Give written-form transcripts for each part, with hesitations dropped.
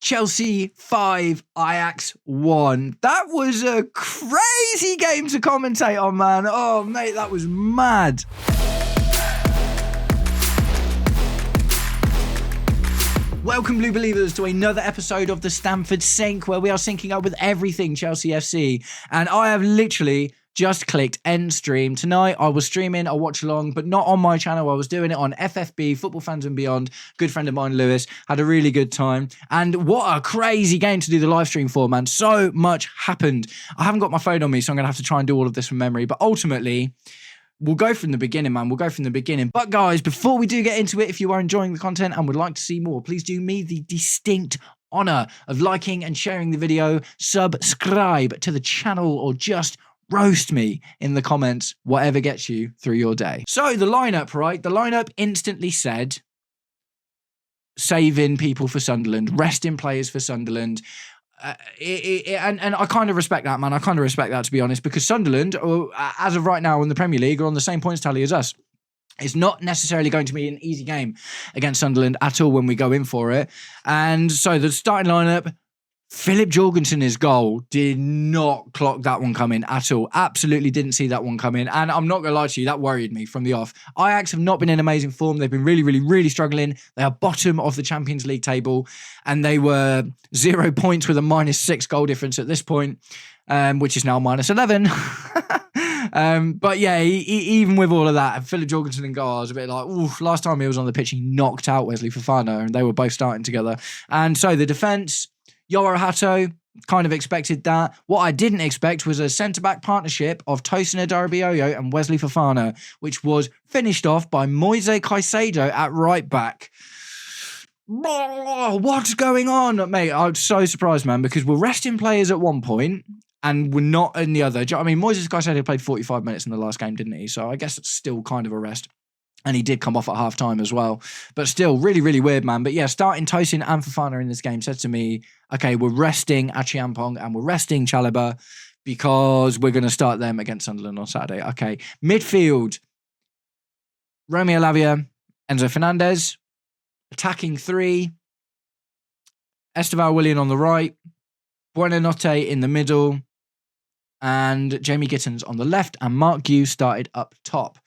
Chelsea 5, Ajax 1. That was a crazy game to commentate on, man. Oh, mate, that was mad. Welcome, Blue Believers, to another episode of the Stamford Sync, where we are syncing up with everything Chelsea FC. And I have literally just clicked end stream. Tonight, I was streaming a watch along, but not on my channel. I was doing it on FFB, Football Fans and Beyond. Good friend of mine, Lewis, had a really good time. And what a crazy game to do the live stream for, man. So much happened. I haven't got my phone on me, so I'm going to have to try and do all of this from memory. But ultimately, we'll go from the beginning, man. We'll go from the beginning. But guys, before we do get into it, if you are enjoying the content and would like to see more, please do me the distinct honor of liking and sharing the video, subscribe to the channel, or just roast me in the comments, whatever gets you through your day. So the lineup, right? The lineup instantly said, saving people for Sunderland, resting players for Sunderland. And I kind of respect that, man. I kind of respect that, to be honest, because Sunderland, as of right now in the Premier League, are on the same points tally as us. It's not necessarily going to be an easy game against Sunderland at all when we go in for it. And so the starting lineup, Philip Jorgensen's goal, did not clock that one coming at all. Absolutely didn't see that one coming. And I'm not going to lie to you, that worried me from the off. Ajax have not been in amazing form. They've been really struggling. They are bottom of the Champions League table. And they were 0 points with a -6 goal difference at this point, which is now -11. But yeah, even with all of that, Philip Jorgensen and goal, I was a bit like, oof, last time he was on the pitch, he knocked out Wesley Fofana, and they were both starting together. And so the defence, Yoa Hato, kind of expected that. What I didn't expect was a centre-back partnership of Tosin Adarabioyo and Wesley Fofana, which was finished off by Moise Caicedo at right back. What's going on, mate? I'm so surprised, man, because we're resting players at one point and we're not in the other. I mean, Moise Caicedo played 45 minutes in the last game, didn't he? So I guess it's still kind of a rest. And he did come off at half-time as well. But still, really weird, man. But yeah, starting Tosin and Fofana in this game said to me, okay, we're resting Achiampong and we're resting Chalobah because we're going to start them against Sunderland on Saturday. Okay, midfield, Romeo Lavia, Enzo Fernandez. Attacking three, Esteval Willian on the right, Buonanotte in the middle, and Jamie Gittins on the left, and Mark Gue started up top.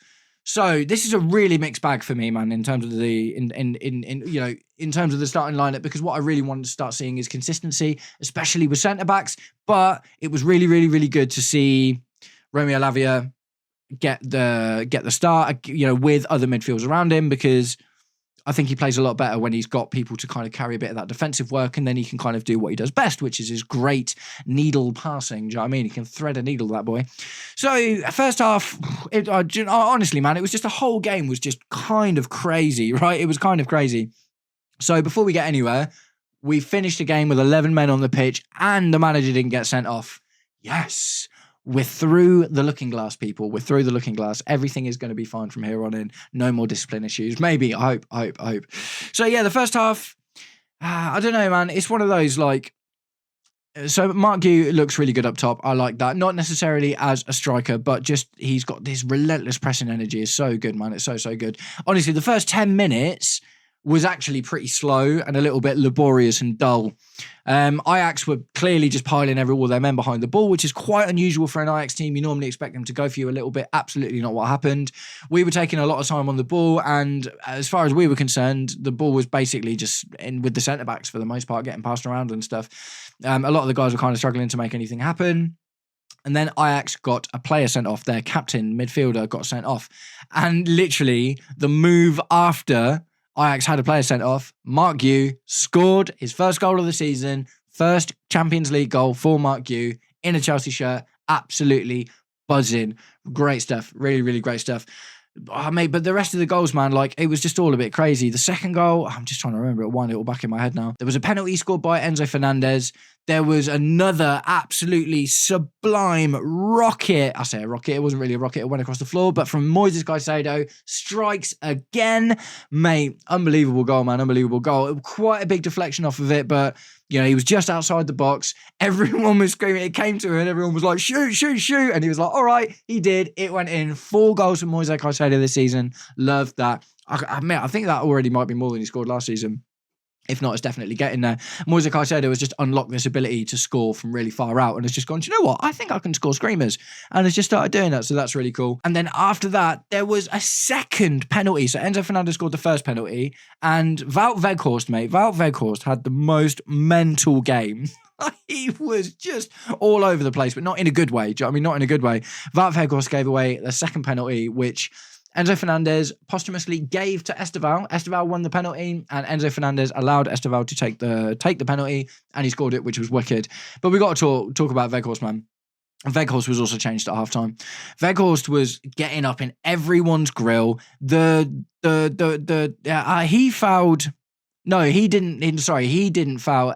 So this is a really mixed bag for me, man, in terms of the in terms of the starting lineup, because what I really wanted to start seeing is consistency, especially with centre backs. But it was really good to see Romeo Lavia get the start, with other midfielders around him, because I think he plays a lot better when he's got people to kind of carry a bit of that defensive work, and then he can kind of do what he does best, which is his great needle passing. Do you know what I mean? He can thread a needle, that boy. So first half, honestly, man, it was just the whole game was just kind of crazy, right? It was kind of crazy. So before we get anywhere, we finished the game with 11 men on the pitch and the manager didn't get sent off. Yes. We're through the looking glass, people. We're through the looking glass. Everything is going to be fine from here on in. No more discipline issues. Maybe. I hope. So, yeah, the first half, I don't know, man. It's one of those, so Mark Gue looks really good up top. I like that. Not necessarily as a striker, but just he's got this relentless pressing energy. It's so good, man. It's so good. Honestly, the first 10 minutes was actually pretty slow and a little bit laborious and dull. Ajax were clearly just piling all their men behind the ball, which is quite unusual for an Ajax team. You normally expect them to go for you a little bit. Absolutely not what happened. We were taking a lot of time on the ball, and as far as we were concerned, the ball was basically just in with the centre-backs for the most part, getting passed around and stuff. A lot of the guys were kind of struggling to make anything happen. And then Ajax got a player sent off. Their captain, midfielder, got sent off. And literally, the move after Ajax had a player sent off, Mark Gue scored his first goal of the season, first Champions League goal for Mark Gue in a Chelsea shirt. Absolutely buzzing. Great stuff. Really great stuff. Oh, mate, but the rest of the goals, man, it was just all a bit crazy. The second goal, I'm just trying to remember it, wind it all back in my head now. There was a penalty scored by Enzo Fernandez. There was another absolutely sublime rocket. I say a rocket, it wasn't really a rocket, it went across the floor, but from Moises Caicedo, strikes again. Mate, unbelievable goal, man, unbelievable goal. Quite a big deflection off of it, but he was just outside the box. Everyone was screaming. It came to him and everyone was like, shoot. And he was like, all right, he did. It went in. 4 goals from Moise Caicedo this season. Loved that. I think that already might be more than he scored last season. If not, it's definitely getting there. Moise Caicedo has just unlocked this ability to score from really far out and has just gone, do you know what? I think I can score screamers. And has just started doing that. So that's really cool. And then after that, there was a second penalty. So Enzo Fernandez scored the first penalty. And Wout Weghorst had the most mental game. He was just all over the place, but not in a good way. Do you know what I mean? Not in a good way. Wout Weghorst gave away the second penalty, which Enzo Fernandez posthumously gave to Esteval. Esteval won the penalty, and Enzo Fernandez allowed Esteval to take the penalty, and he scored it, which was wicked. But we got to talk about Weghorst, man. Weghorst was also changed at halftime. Weghorst was getting up in everyone's grill. He fouled. No, he didn't. Sorry, he didn't foul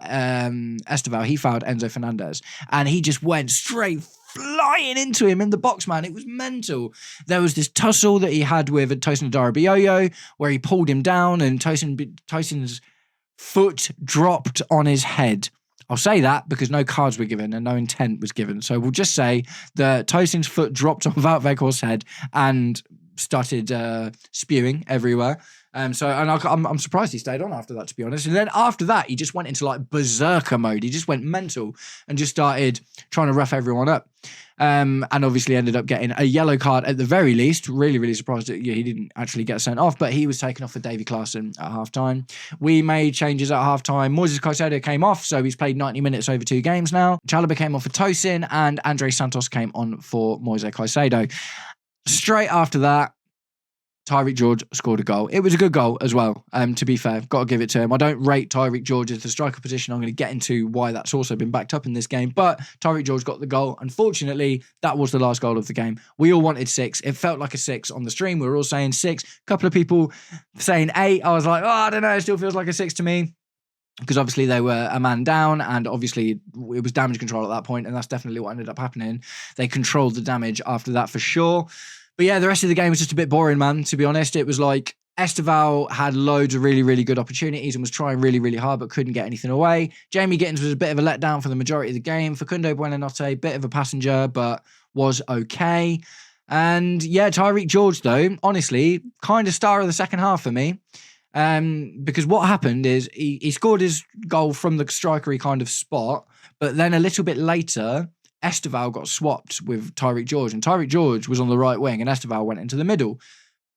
Esteval. He fouled Enzo Fernandez, and he just went straight flying into him in the box, man. It was mental. There was this tussle that he had with Tosin Adarabioyo where he pulled him down and Tosin's foot dropped on his head. I'll say that because no cards were given and no intent was given. So we'll just say that Tosin's foot dropped on Wout Weghorst's head and started spewing everywhere. I'm surprised he stayed on after that, to be honest. And then after that, he just went into like berserker mode. He just went mental and just started trying to rough everyone up. And obviously ended up getting a yellow card at the very least. Really, really surprised that he didn't actually get sent off, but he was taken off for Davy Klaassen at halftime. We made changes at halftime. Moises Caicedo came off, so he's played 90 minutes over 2 games now. Chalobah came on for Tosin, and Andre Santos came on for Moises Caicedo. Straight after that, Tyreek George scored a goal. It was a good goal as well, to be fair. Got to give it to him. I don't rate Tyreek George as the striker position. I'm going to get into why that's also been backed up in this game. But Tyreek George got the goal. Unfortunately, that was the last goal of the game. We all wanted 6. It felt like a 6 on the stream. We were all saying 6. A couple of people saying 8. I was like, I don't know. It still feels like a 6 to me. Because obviously they were a man down and obviously it was damage control at that point, and that's definitely what ended up happening. They controlled the damage after that for sure. But yeah, the rest of the game was just a bit boring, man, to be honest. It was like Esteval had loads of really, really good opportunities and was trying really, really hard but couldn't get anything away. Jamie Gittins was a bit of a letdown for the majority of the game. Facundo Buonanotte, bit of a passenger, but was okay. And yeah, Tyreek George, though, honestly, kind of star of the second half for me. Because what happened is he scored his goal from the striker-y kind of spot, but then a little bit later, Esteval got swapped with Tyreek George, and Tyreek George was on the right wing and Esteval went into the middle.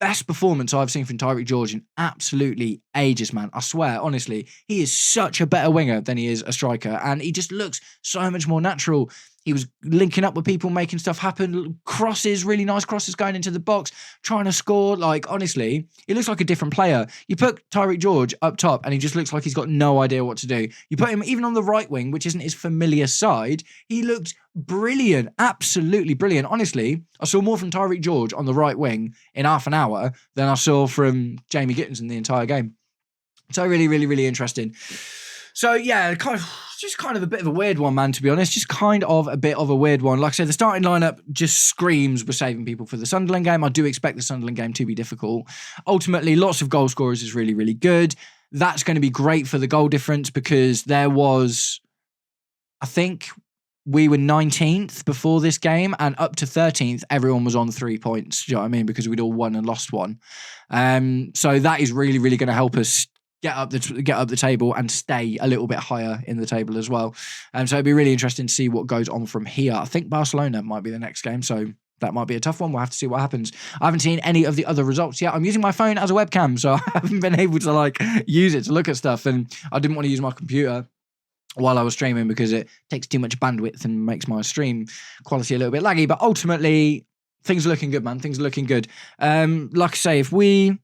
Best performance I've seen from Tyreek George in absolutely ages, man. I swear, honestly, he is such a better winger than he is a striker, and he just looks so much more natural. He was linking up with people, making stuff happen, crosses, really nice crosses going into the box, trying to score. Like, honestly, he looks like a different player. You put Tyreek George up top and he just looks like he's got no idea what to do. You put him even on the right wing, which isn't his familiar side, he looked brilliant, absolutely brilliant. Honestly, I saw more from Tyreek George on the right wing in half an hour than I saw from Jamie Gittins in the entire game. So really, really, really interesting. So yeah, kind of a bit of a weird one, man, to be honest. Just kind of a bit of a weird one. Like I said, the starting lineup just screams we're saving people for the Sunderland game. I do expect the Sunderland game to be difficult. Ultimately, lots of goal scorers is really, really good. That's going to be great for the goal difference because there was, I think we were 19th before this game, and up to 13th, everyone was on 3 points. Do you know what I mean? Because we'd all won and lost one. So that is really, really going to help us get up the table and stay a little bit higher in the table as well. So it'd be really interesting to see what goes on from here. I think Barcelona might be the next game, so that might be a tough one. We'll have to see what happens. I haven't seen any of the other results yet. I'm using my phone as a webcam, so I haven't been able to use it to look at stuff, and I didn't want to use my computer while I was streaming because it takes too much bandwidth and makes my stream quality a little bit laggy. But ultimately, things are looking good, man. Things are looking good. Like I say,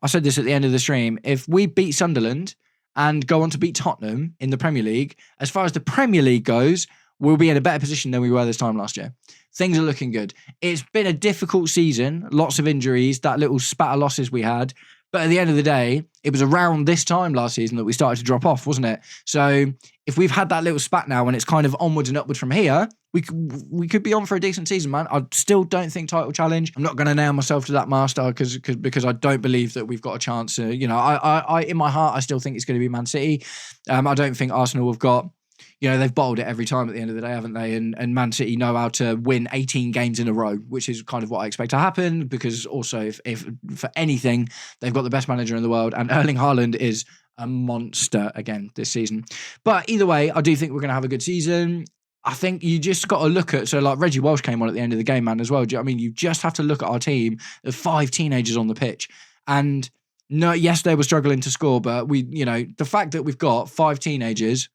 I said this at the end of the stream, if we beat Sunderland and go on to beat Tottenham in the Premier League, as far as the Premier League goes, we'll be in a better position than we were this time last year. Things are looking good. It's been a difficult season, lots of injuries, that little spat of losses we had. But at the end of the day, it was around this time last season that we started to drop off, wasn't it? So if we've had that little spat now and it's kind of onwards and upwards from here, we could be on for a decent season, man. I still don't think title challenge. I'm not going to nail myself to that master because I don't believe that we've got a chance. I in my heart, I still think it's going to be Man City. I don't think Arsenal have got. They've bottled it every time at the end of the day, haven't they? And Man City know how to win 18 games in a row, which is kind of what I expect to happen because also if for anything, they've got the best manager in the world and Erling Haaland is a monster again this season. But either way, I do think we're going to have a good season. I think you just got to look at, so like Reggie Welsh came on at the end of the game, man, as well. Do you know what I mean? You just have to look at our team. There's 5 teenagers on the pitch. And no, yes, they were struggling to score, but the fact that we've got 5 teenagers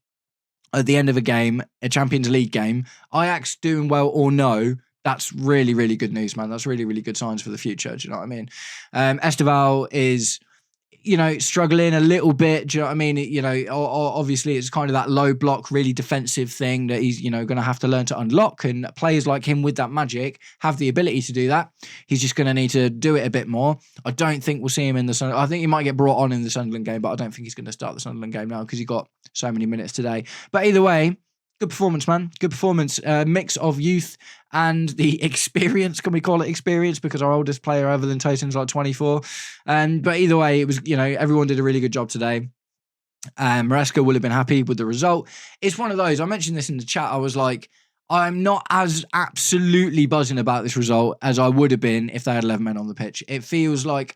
at the end of a game, a Champions League game, Ajax doing well or no, that's really, really good news, man. That's really, really good signs for the future. Do you know what I mean? Esteval is, struggling a little bit. Do you know what I mean? Obviously it's kind of that low block, really defensive thing that he's, going to have to learn to unlock. And players like him with that magic have the ability to do that. He's just going to need to do it a bit more. I don't think we'll see him in the Sunderland. I think he might get brought on in the Sunderland game, but I don't think he's going to start the Sunderland game now because he got so many minutes today. But either way, good performance, man. Good performance. Mix of youth and the experience. Can we call it experience? Because our oldest player other than Tosin's like 24. But either way, it was, everyone did a really good job today. Maresca will have been happy with the result. It's one of those, I mentioned this in the chat, I was like, I'm not as absolutely buzzing about this result as I would have been if they had 11 men on the pitch. It feels like,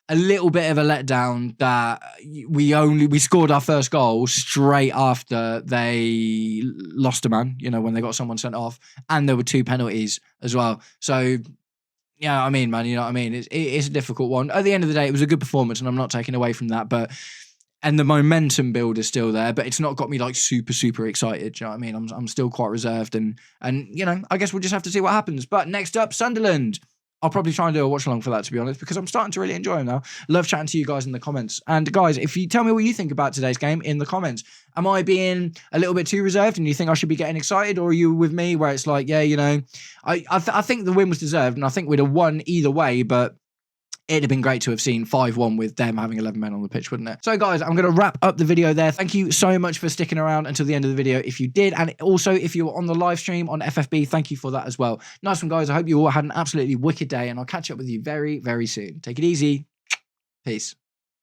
a little bit of a letdown that we scored our first goal straight after they lost a man, when they got someone sent off, and there were 2 penalties as well. So, yeah, I mean, man, you know what I mean? It's a difficult one. At the end of the day, it was a good performance, and I'm not taking away from that, and the momentum build is still there, but it's not got me like super, super excited. Do you know what I mean? I'm still quite reserved, and I guess we'll just have to see what happens. But next up, Sunderland. I'll probably try and do a watch along for that, to be honest, because I'm starting to really enjoy them now. Love chatting to you guys in the comments. And guys, if you tell me what you think about today's game in the comments, am I being a little bit too reserved and you think I should be getting excited, or are you with me where it's like, yeah, I think the win was deserved, and I think we'd have won either way, but it'd have been great to have seen 5-1 with them having 11 men on the pitch, wouldn't it? So guys, I'm going to wrap up the video there. Thank you so much for sticking around until the end of the video if you did. And also, if you were on the live stream on FFB, thank you for that as well. Nice one, guys. I hope you all had an absolutely wicked day, and I'll catch up with you very, very soon. Take it easy. Peace.